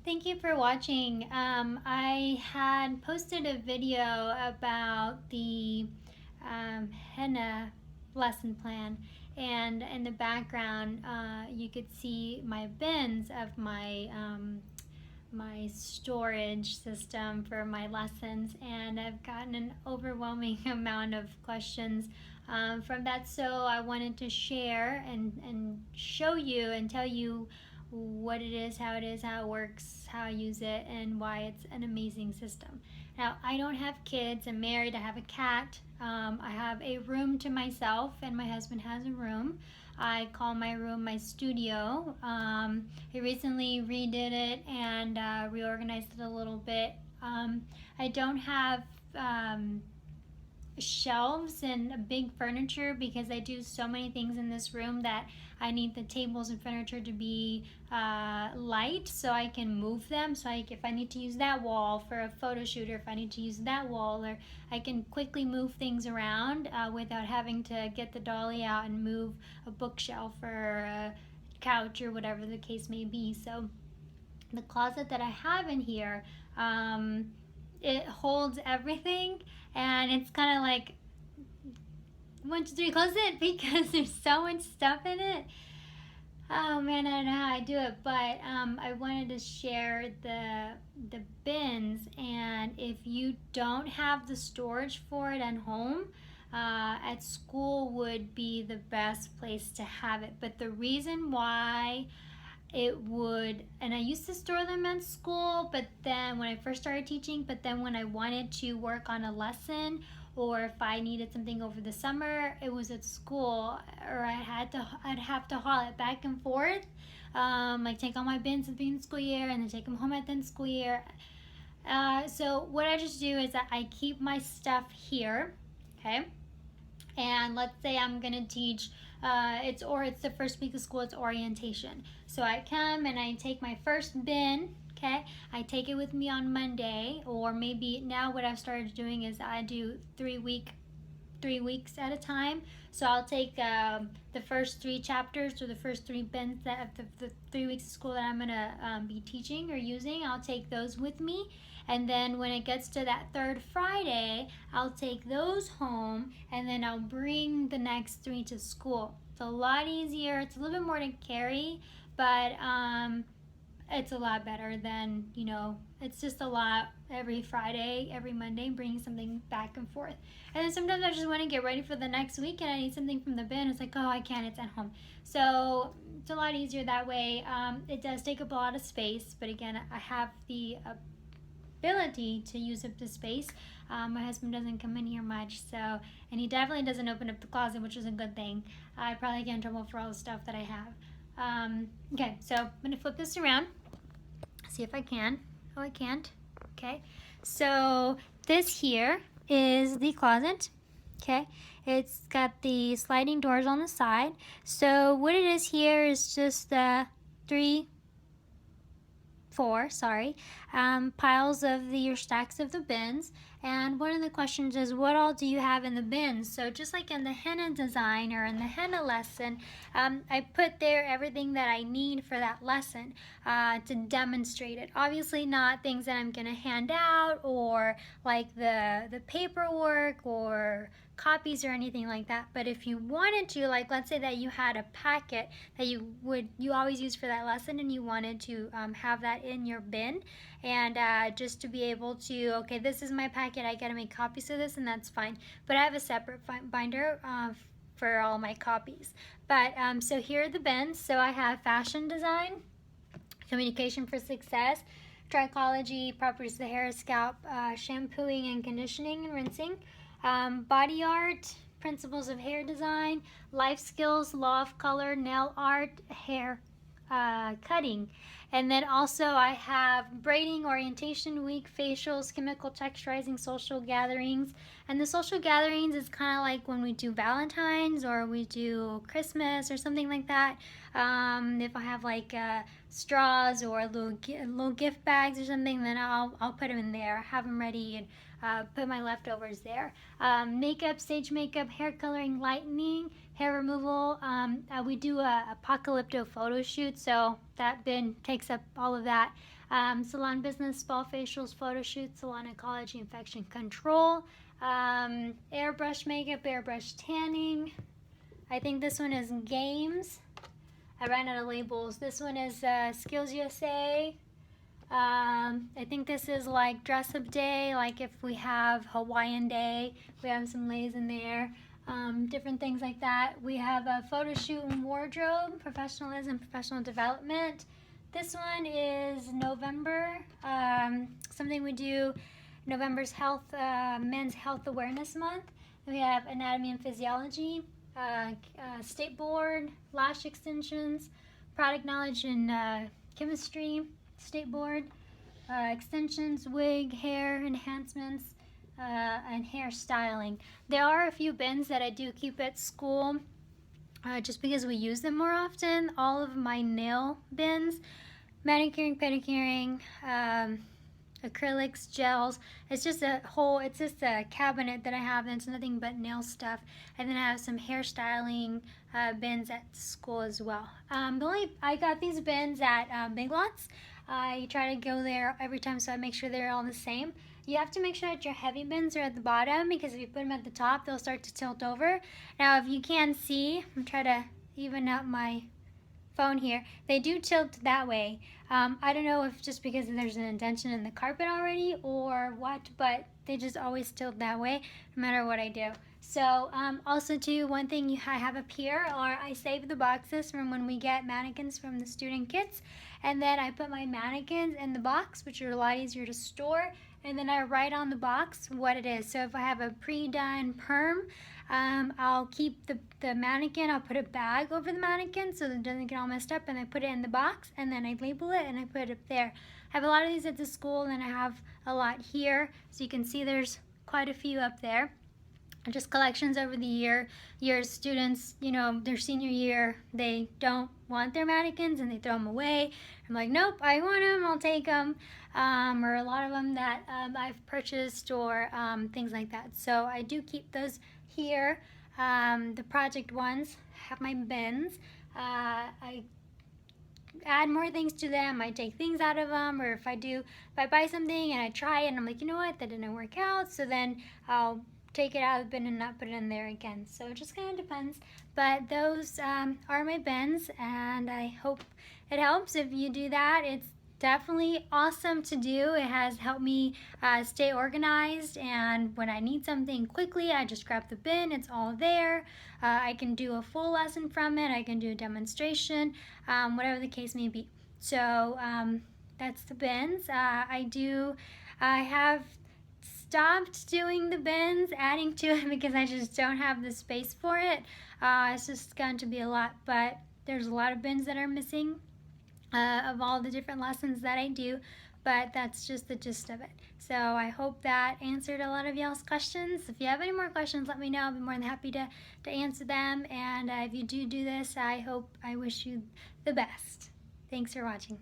Thank you for watching. I had posted a video about the henna lesson plan, and in the background you could see my bins of my storage system for my lessons, and I've gotten an overwhelming amount of questions from that. So I wanted to share and show you and tell you what it is, how it works, how I use it, and why it's an amazing system. Now, I don't have kids. I'm married. I have a cat. I have a room to myself, and my husband has a room. I call my room my studio. I recently redid it and reorganized it a little bit. I don't have shelves and big furniture because I do so many things in this room that I need the tables and furniture to be light so I can move them. So if I need to use that wall for a photo shoot, or if I need to use that wall, or I can quickly move things around without having to get the dolly out and move a bookshelf or a couch or whatever the case may be. So the closet that I have in here, it holds everything, and it's kind of like 1, 2, 3, close it, because there's so much stuff in it. Oh man, I don't know how I do it, but I wanted to share the bins, and if you don't have the storage for it at home, at school would be the best place to have it. But the reason why it would, and I used to store them at school, but then when I first started teaching, but then when I wanted to work on a lesson, or if I needed something over the summer, it was at school, or I'd have to haul it back and forth, like take all my bins at the beginning of the school year and then take them home at the end of the school year. So what I just do is that I keep my stuff here, okay? And let's say I'm gonna teach, it's the first week of school, it's orientation. So I come and I take my first bin, okay? I take it with me on Monday, or maybe now what I've started doing is I do 3 weeks at a time. So I'll take the first 3 chapters, or the first 3 bins that the 3 weeks of school that I'm gonna be teaching or using. I'll take those with me, and then when it gets to that third Friday, I'll take those home, and then I'll bring the next 3 to school. It's a lot easier. It's a little bit more to carry, but it's a lot better than, it's just a lot every Friday, every Monday, bringing something back and forth. And then sometimes I just want to get ready for the next week and I need something from the bin. It's like, oh, I can't, it's at home. So it's a lot easier that way. It does take up a lot of space, but again, I have the ability to use up the space. My husband doesn't come in here much, so, and he definitely doesn't open up the closet, which is a good thing. I'd probably get in trouble for all the stuff that I have. Okay, so I'm gonna flip this around, see if I can. Oh, I can't. Okay, so this here is the closet. Okay, it's got the sliding doors on the side. So what it is here is just 4 piles of your stacks of the bins. And one of the questions is, what all do you have in the bins? So just like in the henna design or in the henna lesson, I put there everything that I need for that lesson to demonstrate it. Obviously not things that I'm gonna hand out, or like the paperwork or copies or anything like that. But if you wanted to, like let's say that you had a packet that you always use for that lesson, and you wanted to have that in your bin, and just to be able to, okay, this is my packet, I gotta make copies of this, and that's fine. But I have a separate binder for all my copies. But so here are the bins. So I have fashion design, communication for success, trichology, properties of the hair, scalp, shampooing and conditioning and rinsing, body art, principles of hair design, life skills, law of color, nail art, hair cutting. And then also I have braiding, orientation week, facials, chemical texturizing, social gatherings. And the social gatherings is kind of like when we do Valentine's or we do Christmas or something like that. If I have like straws or little gift bags or something, then I'll put them in there, have them ready, and put my leftovers there. Makeup, stage makeup, hair coloring, lightening, hair removal. We do a apocalypto photo shoot, so that bin takes up all of that. salon business, spa facials, photo shoots, salon ecology, infection control, airbrush makeup, airbrush tanning. I think this one is games. I ran out of labels. This one is Skills USA. I think this is like dress up day, like if we have Hawaiian day, we have some lays in there, different things like that. We have a photo shoot and wardrobe, professionalism, professional development. This one is November, something we do, November's Men's Health Awareness Month. We have anatomy and physiology, state board, lash extensions, product knowledge and chemistry, state board, extensions, wig, hair enhancements, and hair styling. There are a few bins that I do keep at school just because we use them more often. All of my nail bins, manicuring, pedicuring, acrylics, gels. It's just a cabinet that I have, and it's nothing but nail stuff. And then I have some hairstyling bins at school as well. I got these bins at Big Lots. I try to go there every time, so I make sure they're all the same. You have to make sure that your heavy bins are at the bottom, because if you put them at the top, they'll start to tilt over. Now, if you can see, I'm trying to even out my phone here, they do tilt that way. I don't know if just because there's an indentation in the carpet already or what, but they just always tilt that way no matter what I do. So also too, one thing I have up here are I save the boxes from when we get mannequins from the student kits, and then I put my mannequins in the box, which are a lot easier to store, and then I write on the box what it is. So if I have a pre-done perm, I'll keep the mannequin, I'll put a bag over the mannequin so that it doesn't get all messed up, and I put it in the box, and then I label it and I put it up there. I have a lot of these at the school, and I have a lot here, so you can see there's quite a few up there. Just collections over the years. Students, their senior year, they don't want their mannequins and they throw them away. I'm like, nope, I want them, I'll take them. Or a lot of them that I've purchased, or things like that. So I do keep those here. The project ones have my bins. I add more things to them. I take things out of them, or if I buy something and I try it and I'm like, you know what, that didn't work out, so then I'll take it out of the bin and not put it in there again. So it just kind of depends. But those are my bins, and I hope it helps. If you do that, it's definitely awesome to do. It has helped me stay organized, and when I need something quickly, I just grab the bin. It's all there. I can do a full lesson from it. I can do a demonstration, whatever the case may be. So that's the bins. I have stopped doing the bins, adding to it, because I just don't have the space for it. It's just going to be a lot, but there's a lot of bins that are missing of all the different lessons that I do, but that's just the gist of it. So I hope that answered a lot of y'all's questions. If you have any more questions, let me know. I'll be more than happy to answer them, and if you do this, I wish you the best. Thanks for watching.